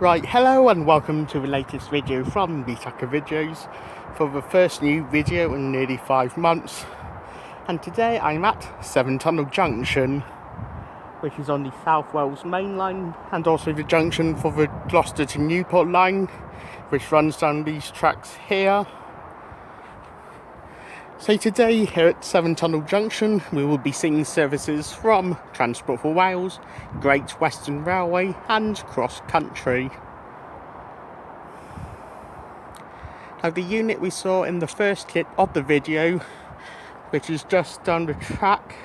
Right, hello and welcome to the latest video from Bitaka Videos for the first new video in nearly 5 months. And today I'm at Severn Tunnel Junction, which is on the South Wales Main Line and also the junction for the Gloucester to Newport line, which runs down these tracks here. So today here at Severn Tunnel Junction we will be seeing services from Transport for Wales, Great Western Railway and Cross Country. Now the unit we saw in the first clip of the video, which is just down the track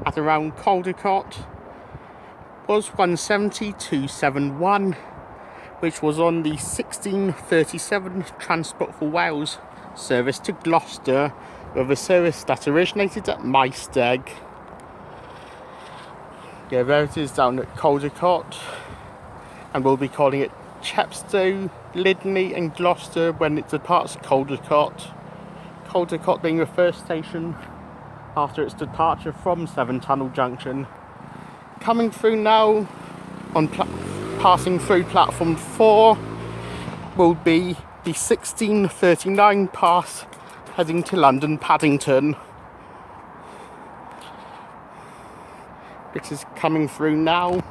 at around Caldecott, was 170-271, which was on the 1637 Transport for Wales service to Gloucester, with a service that originated at Maesteg. Yeah, there it is down at Caldecott, and we'll be calling it Chepstow, Lydney and Gloucester when it departs Caldecott. Caldecott being the first station after its departure from Severn Tunnel Junction. Coming through now, passing through platform 4, will be the 1639 pass heading to London Paddington, which is coming through now.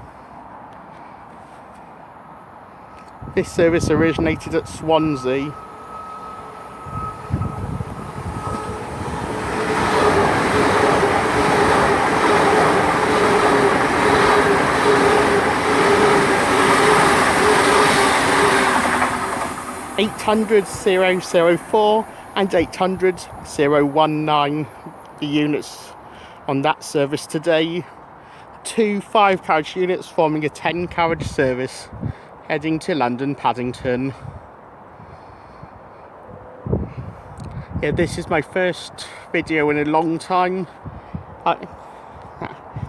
This service originated at Swansea. (800-004) and 800-019, the units on that service today. 2 5-carriage units forming a 10-carriage service heading to London Paddington. Yeah, this is my first video in a long time.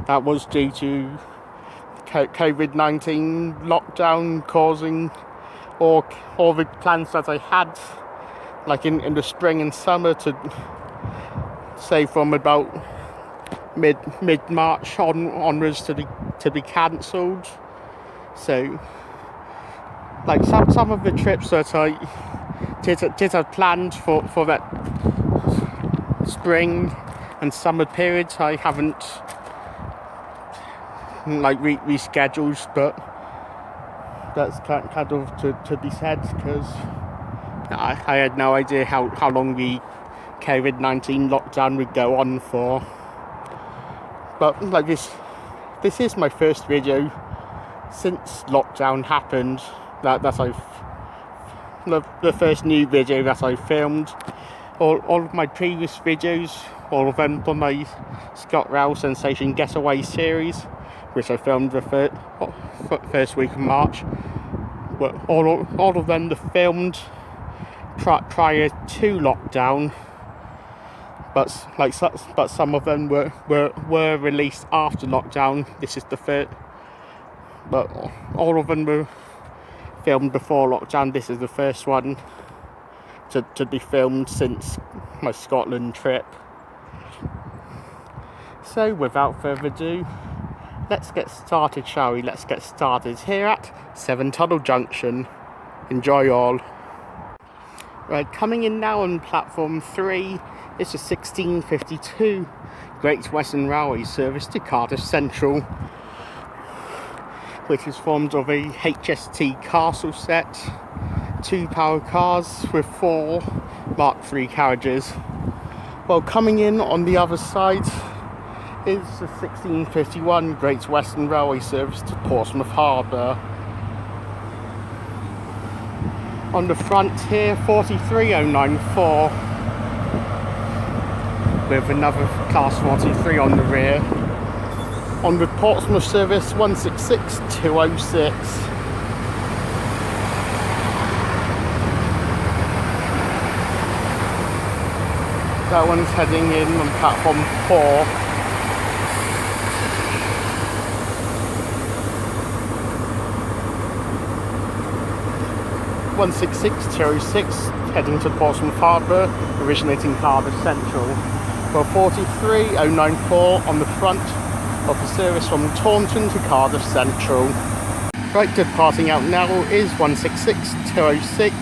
That was due to COVID-19 lockdown causing all the plans that I had, like in the spring and summer, to say from about mid-March onwards to be cancelled. So like some of the trips that I did have planned for that spring and summer periods, I haven't like rescheduled, but that's kind of to be said, because I had no idea how long the COVID-19 lockdown would go on for. But like this is my first video since lockdown happened. That I've the first new video that I filmed. All of my previous videos, all of them for my ScotRail Sensation Getaway series, which I filmed the first week of March. But all of them were filmed prior to lockdown. But some of them were released after lockdown. This is the third. But all of them were filmed before lockdown. This is the first one to be filmed since my Scotland trip. So without further ado, let's get started, shall we? Let's get started here at Severn Tunnel Junction. Enjoy all. Right, coming in now on platform 3 is the 1652 Great Western Railway service to Cardiff Central, which is formed of a HST Castle set, 2 power cars with 4 Mark III carriages. Well, coming in on the other side is the 1651 Great Western Railway service to Portsmouth Harbour. On the front here, 43094, with another class 43 on the rear. On the Portsmouth service, 166206. That one's heading in on platform 4. (166-206) heading to Portsmouth Harbour, originating Cardiff Central. For 43094 on the front of the service from Taunton to Cardiff Central. Right, departing out now is 166206,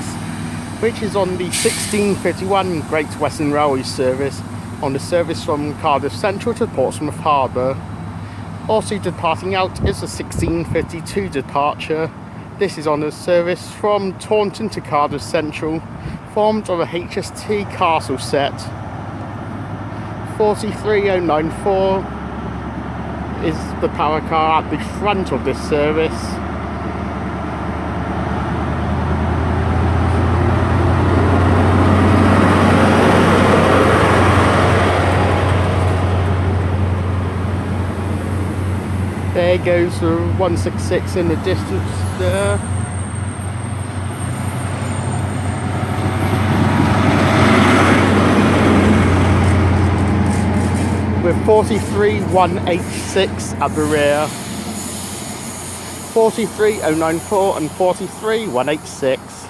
which is on the 1651 Great Western Railway service, on the service from Cardiff Central to Portsmouth Harbour. Also departing out is a 1652 departure. This is on a service from Taunton to Cardiff Central, formed of a HST Castle set. 43094 is the power car at the front of this service. There goes the 166 in the distance there. With 43186 at the rear. 43094 and 43186.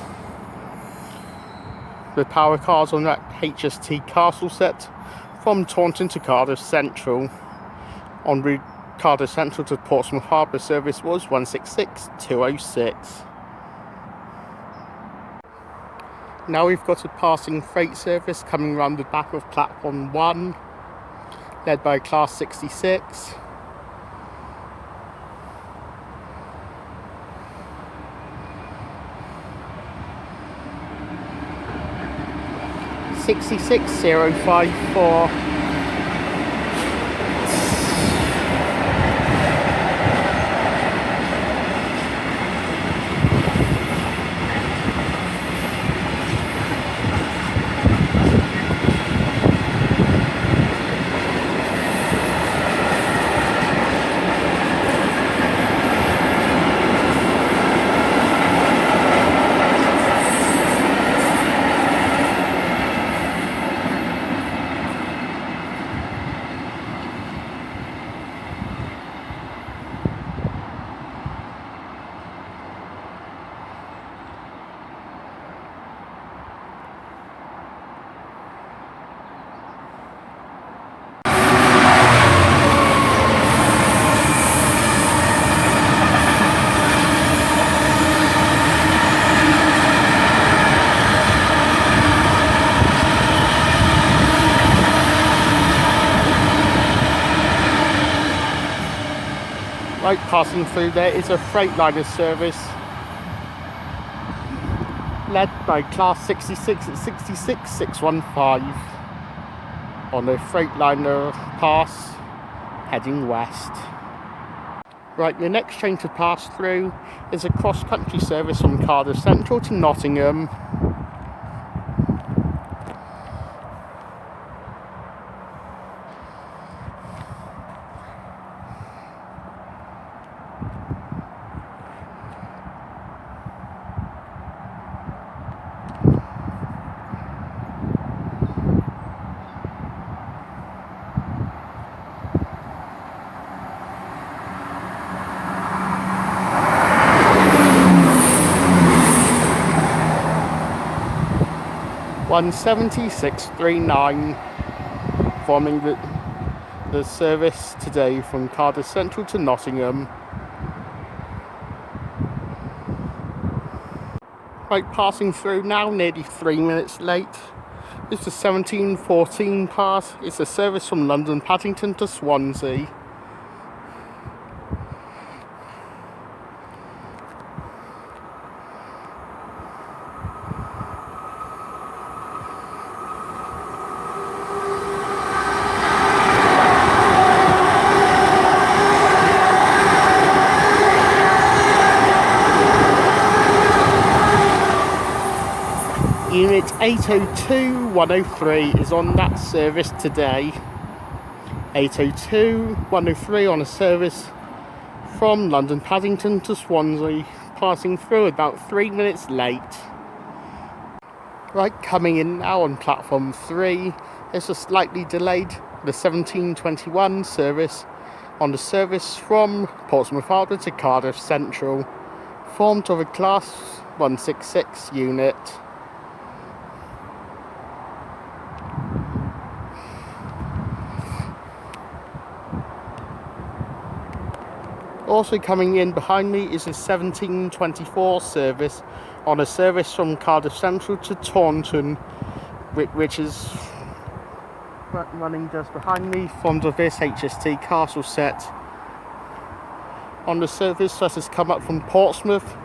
The power cars on that HST Castle set from Taunton to Cardiff Central. On route Cardiff Central to Portsmouth Harbour service was 166206. Now we've got a passing freight service coming round the back of platform 1, led by class 66. (66.054). Right, passing through there is a Freightliner service led by class 66 at 66615 on a Freightliner pass heading west. Right, the next train to pass through is a cross-country service from Cardiff Central to Nottingham. (176.39) forming the service today from Cardiff Central to Nottingham. Right, passing through now, nearly 3 minutes late. It's the 1714 pass. It's a service from London Paddington to Swansea. Unit 802-103 is on that service today. 802-103 on a service from London Paddington to Swansea, passing through about 3 minutes late. Right, coming in now on platform 3 is a slightly delayed, the 1721 service on the service from Portsmouth Harbour to Cardiff Central, formed of a class 166 unit. Also coming in behind me is a 1724 service on a service from Cardiff Central to Taunton, which is running just behind me from this HST Castle set. On the service that has come up from Portsmouth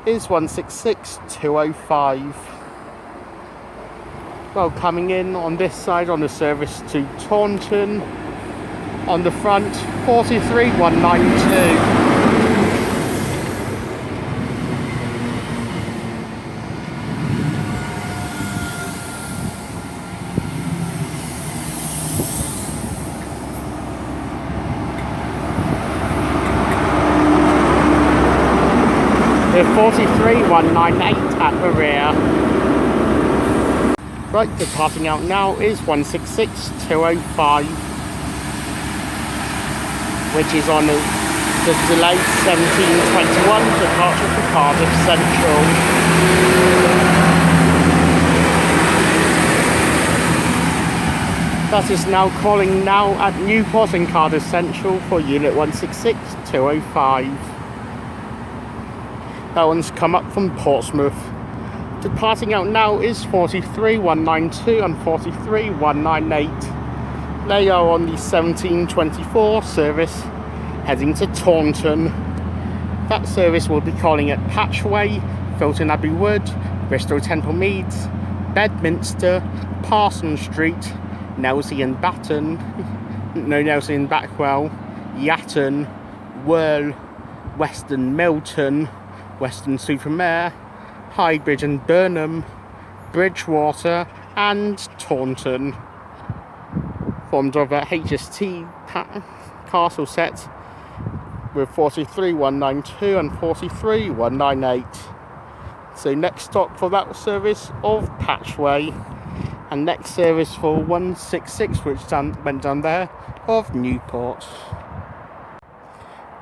is 166205. Well, coming in on this side on the service to Taunton, on the front 43192. The 43198 at the rear. Right, departing out now is 166205, which is on the delayed 1721 departure for Cardiff Central. That is now calling now at Newport and Cardiff Central for unit 166205. That one's come up from Portsmouth. Departing out now is 43192 and 43198. They are on the 1724 service heading to Taunton. That service will be calling at Patchway, Filton Abbey Wood, Bristol Temple Meads, Bedminster, Parsons Street, Nelsey and Nelsey and Backwell, Yatton, Whirl, Weston Milton, Weston-super-Mare, Highbridge and Burnham, Bridgewater and Taunton. Formed of a HST Castle set with 43192 and 43198. So next stop for that service of Patchway, and next service for 166, which went down there, of Newport.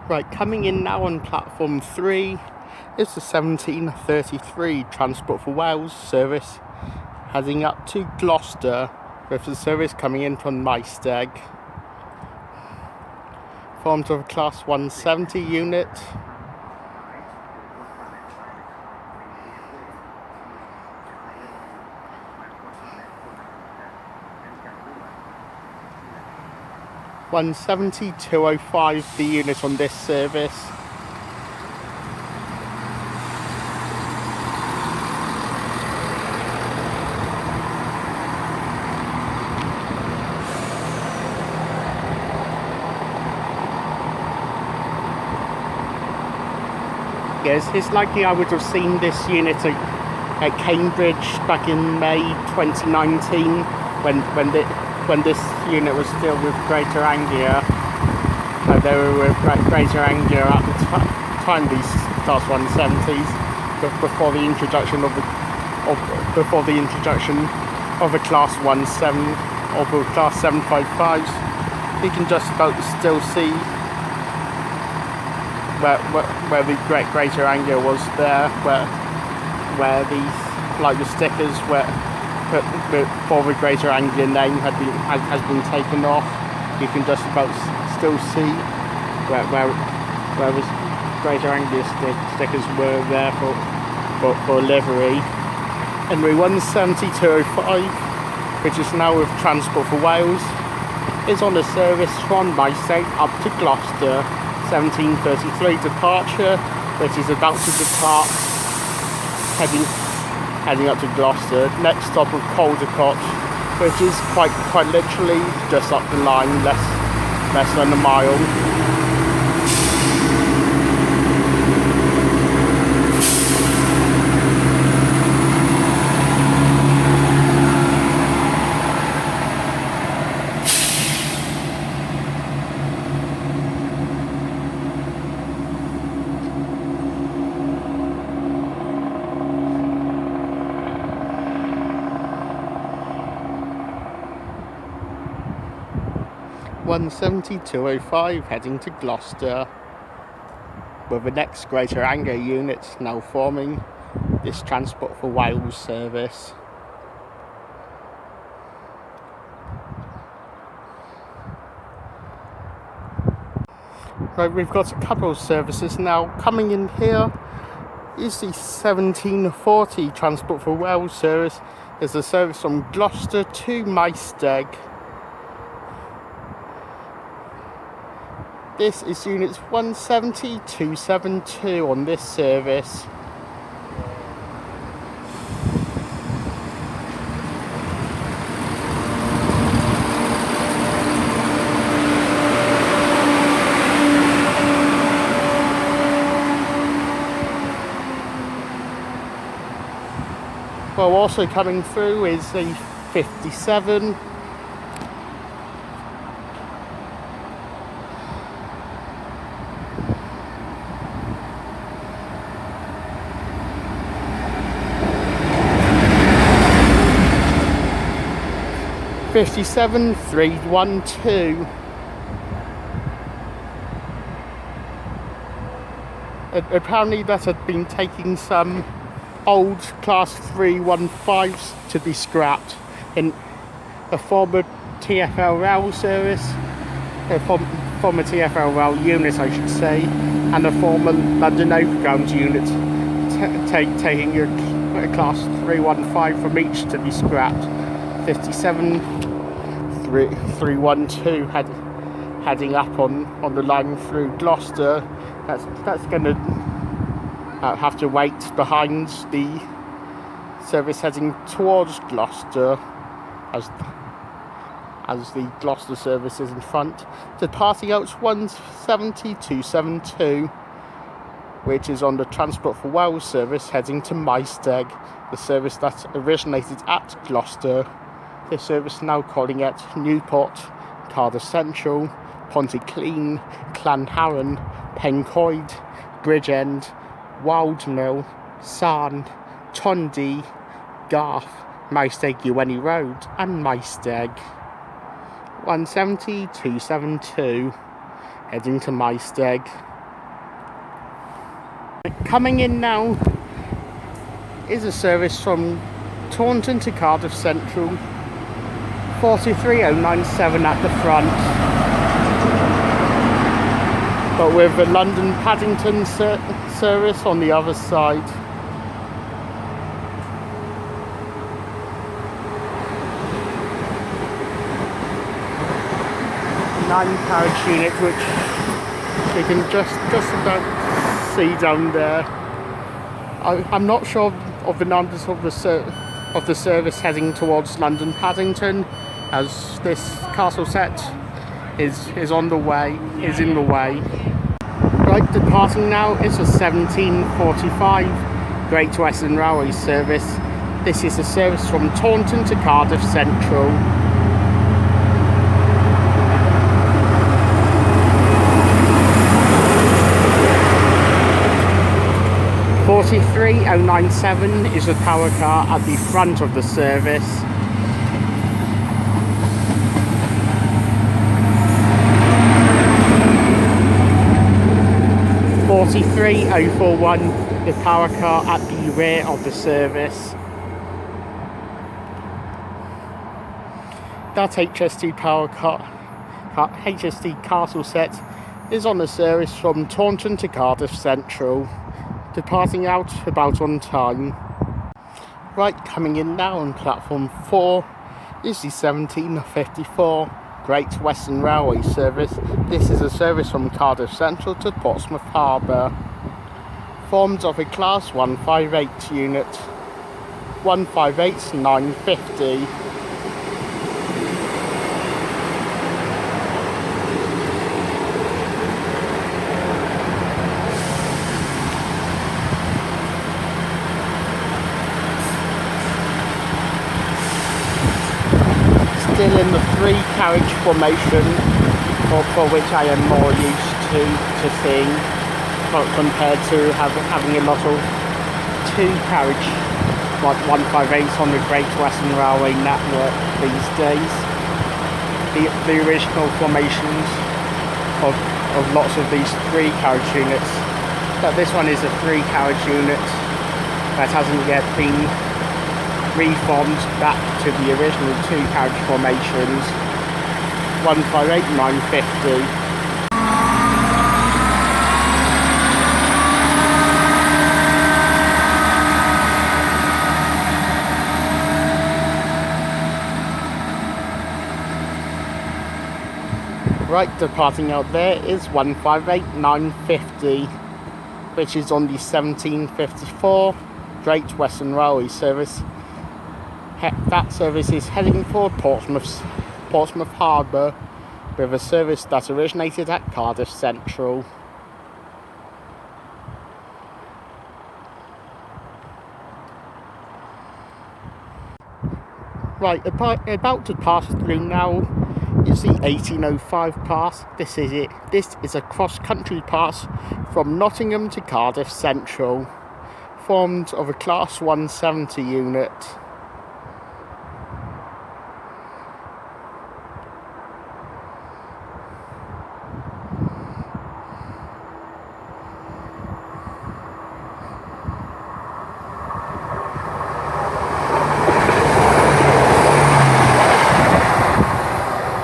Right, coming in now on platform 3 is the 1733 Transport for Wales service heading up to Gloucester, with the service coming in from Maesteg. Formed of a class 170 unit. £170,205 the unit on this service. Yes, it's likely I would have seen this unit at Cambridge back in May 2019 when this unit was still with Greater Anglia. They were with Greater Anglia at the time, these Class 170s, before the introduction of a Class 17 or the Class 755s. You can just about still see where the Greater Anglia was there, where the stickers for the Greater Anglia name has been taken off. You can just about still see where the Greater Anglia stickers were there for livery. Anyway, 170,205, which is now with Transport for Wales, is on a service from Maesteg up to Gloucester. 1733 departure, which is about to depart, heading up to Gloucester. Next stop of Caldecott, which is quite literally just up the line, less than a mile. £170,205 heading to Gloucester, with the next Greater Anglia unit now forming this Transport for Wales service. Right, we've got a couple of services now. Coming in here is the 1740 Transport for Wales service. It's a service from Gloucester to Maesteg. This is units 170 to 72 on this service. Well, also coming through is the 57. '57 312. Apparently that had been taking some old class 315s to be scrapped in a former TfL rail service, a former TfL rail unit I should say, and a former London Overground unit taking a class 315 from each to be scrapped. 57 312 heading up on the line through Gloucester. That's going to have to wait behind the service heading towards Gloucester as the Gloucester service is in front. Departing out 170 272, which is on the Transport for Wales service heading to Maesteg, the service that originated at Gloucester. This service now calling at Newport, Cardiff Central, Pontyclean, Llanharan, Pencoed, Bridgend, Wildmill, Sarn, Tondy, Garth, Maesteg Ewenny Road and Maesteg. 170 272 heading to Maesteg. Coming in now is a service from Taunton to Cardiff Central, 43097 at the front, but with the London Paddington service on the other side. Nine-carriage unit, which you can just about see down there. I'm not sure of the numbers of the service heading towards London Paddington, as this castle set is in the way. Right, departing now is a 1745 Great Western Railway service. This is a service from Taunton to Cardiff Central. .43097 is the power car at the front of the service. .43041, the power car at the rear of the service. That HST power car, HST castle set is on the service from Taunton to Cardiff Central, departing out about on time. Right, coming in now on platform 4 is the 1754 Great Western Railway service. This is a service from Cardiff Central to Portsmouth Harbour. Formed of a class 158 unit, 158 950. Still in the 3-carriage formation, for which I am more used to seeing, compared to having a lot of 2-carriage, like 158s on the Great Western Railway network these days. The original formations of lots of these 3-carriage units, but this one is a 3-carriage unit that hasn't yet been reformed back to the original 2-carriage formations. 158 950. Right, departing out there is 158950, which is on the 1754 Great Western Railway service. That service is heading for Portsmouth Harbour, with a service that originated at Cardiff Central. Right, about to pass through now is the 1805 pass. This is it. This is a cross-country pass from Nottingham to Cardiff Central, formed of a Class 170 unit.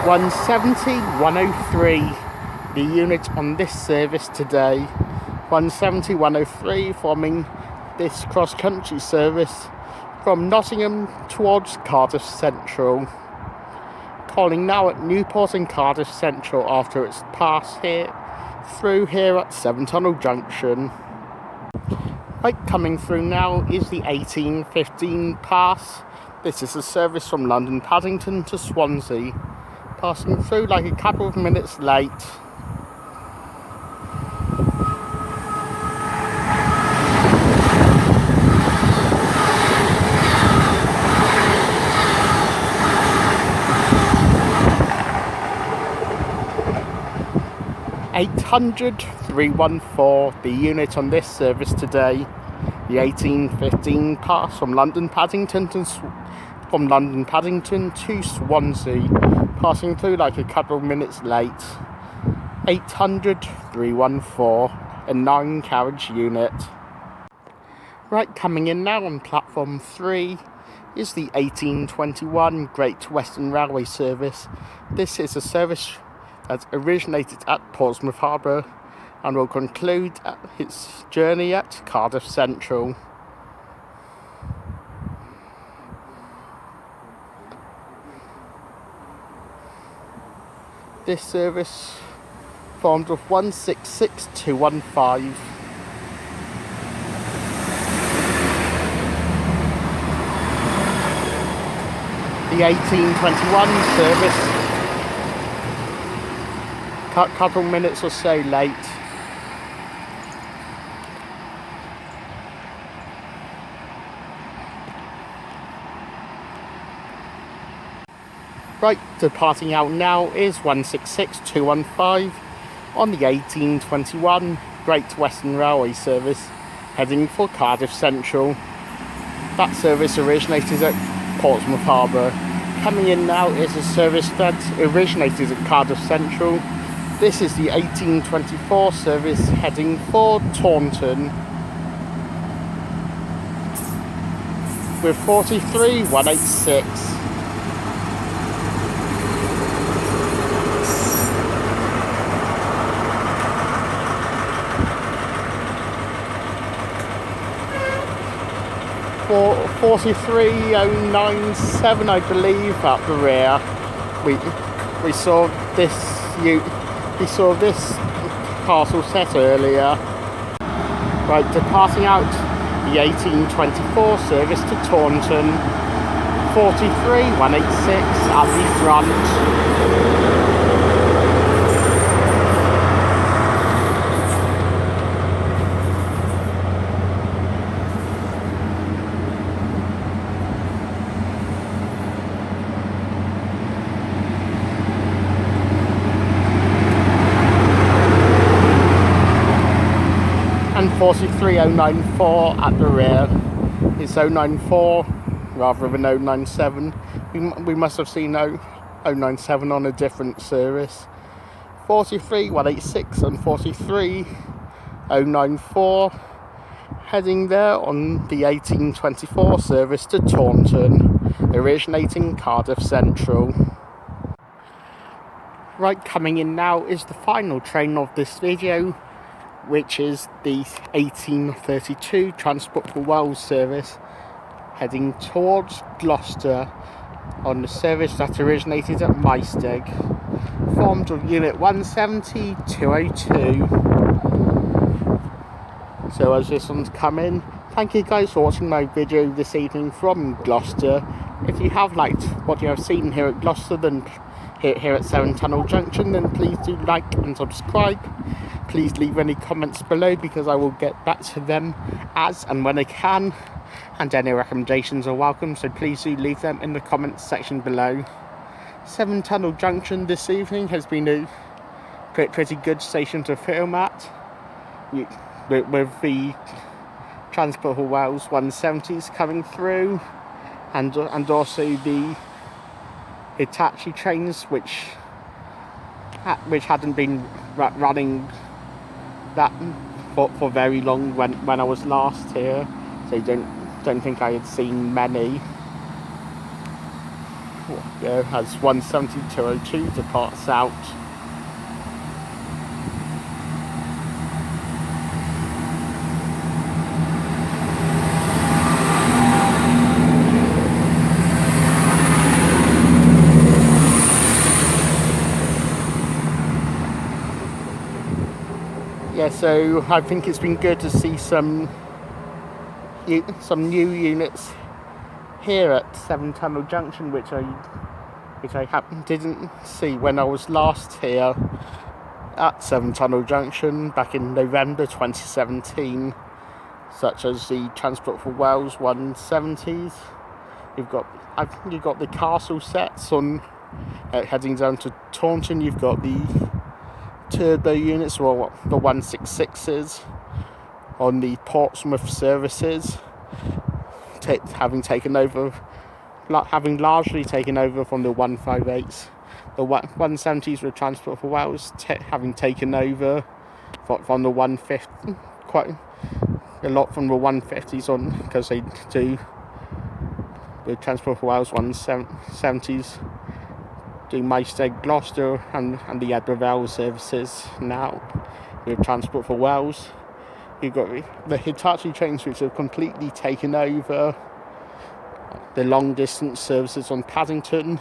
(170-103), the unit on this service today. 170-103 forming this cross-country service from Nottingham towards Cardiff Central. Calling now at Newport and Cardiff Central after its pass through here at Severn Tunnel Junction. Right, coming through now is the 1815 pass. This is a service from London Paddington to Swansea, passing through like a couple of minutes late. (800-314), the unit on this service today. The 1815 pass from London Paddington to Swansea, passing through like a couple of minutes late. 800-314, a 9-carriage unit. Right, coming in now on platform 3 is the 1821 Great Western Railway service. This is a service that originated at Portsmouth Harbour and will conclude its journey at Cardiff Central. This service formed of 166-215. The 1821 service, couple minutes or so late. Right, departing out now is 166-215 on the 1821 Great Western Railway service, heading for Cardiff Central. That service originated at Portsmouth Harbour. Coming in now is a service that originated at Cardiff Central. This is the 1824 service heading for Taunton, with 43-186. For 43-097, I believe, at the rear. We saw this parcel set earlier. Right, departing out the 1824 service to Taunton, 43-186 at the front. And 43-094 at the rear. It's 094 rather than 097. We must have seen 097 on a different service. 43-186 and 43-094 heading there on the 1824 service to Taunton, originating Cardiff Central. Right, coming in now is the final train of this video, which is the 1832 Transport for Wales service, heading towards Gloucester on the service that originated at Maesteg, platforms of Unit 170, 202. So as this one's coming, thank you guys for watching my video this evening from Gloucester. If you have liked what you have seen here at Gloucester, then here at Severn Tunnel Junction, then please do like and subscribe. Please leave any comments below because I will get back to them as and when I can, and any recommendations are welcome, so please do leave them in the comments section below. Severn Tunnel Junction this evening has been a pretty good station to film at, with the Transport for Wales 170s coming through, and also the Hitachi trains which hadn't been running that for very long when I was last here, so don't think I had seen many. As 170-202 departs out. Yeah, so I think it's been good to see some new units here at Severn Tunnel Junction, which I didn't see when I was last here at Severn Tunnel Junction back in November 2017, such as the Transport for Wales 170s. You've got the castle sets on heading down to Taunton. You've got the turbo units, or the 166s, on the Portsmouth services, having largely taken over from the 158s. The 170s with Transport for Wales having taken over from the 150, quite a lot from the 150s on, because they do the Transport for Wales 170s do Maesteg Gloucester and the Edinburgh services now with Transport for Wales. You've got the Hitachi trains which have completely taken over the long distance services on Paddington,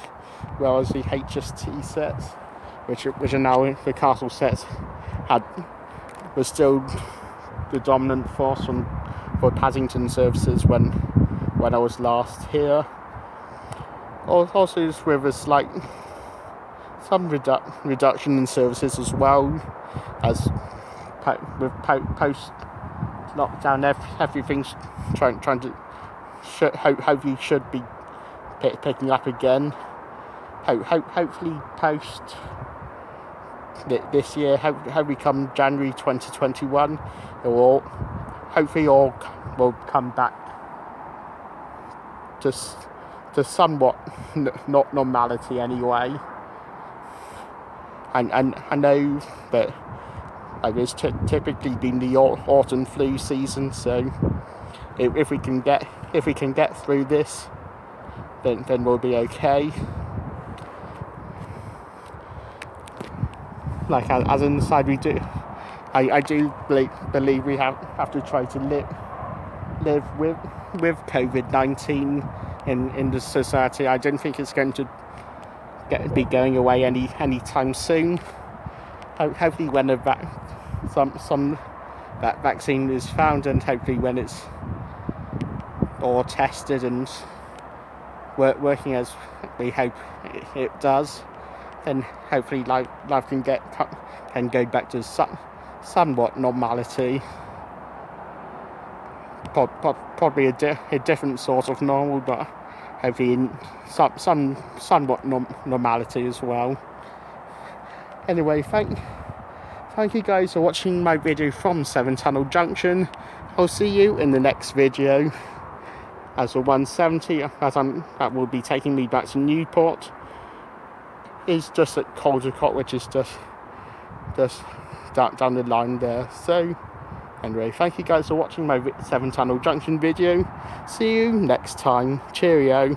whereas the HST sets, which are now the castle sets, was still the dominant force for Paddington services when I was last here. Also, with a slight some reduction in services as well, as with post lockdown everything's trying to hopefully should be picking up again. Hopefully post this year, hopefully come January 2021, hopefully all will come back to somewhat not normality anyway. And I know that it's typically been the autumn flu season, so if we can get through this, then we'll be okay. Like as an aside, I do believe we have to try to live with COVID-19 in the society. I don't think it's going to be going away anytime soon. Hopefully when some vaccine is found, and hopefully when it's all tested and working as we hope it does, then hopefully life can go back to somewhat normality. Probably a different sort of normal, but hopefully in somewhat normality as well. Anyway, thank you guys for watching my video from Severn Tunnel Junction. I'll see you in the next video. As the 170, that will be taking me back to Newport, is just at Caldecott, which is just down the line there. So anyway, thank you guys for watching my Severn Tunnel Junction video. See you next time. Cheerio.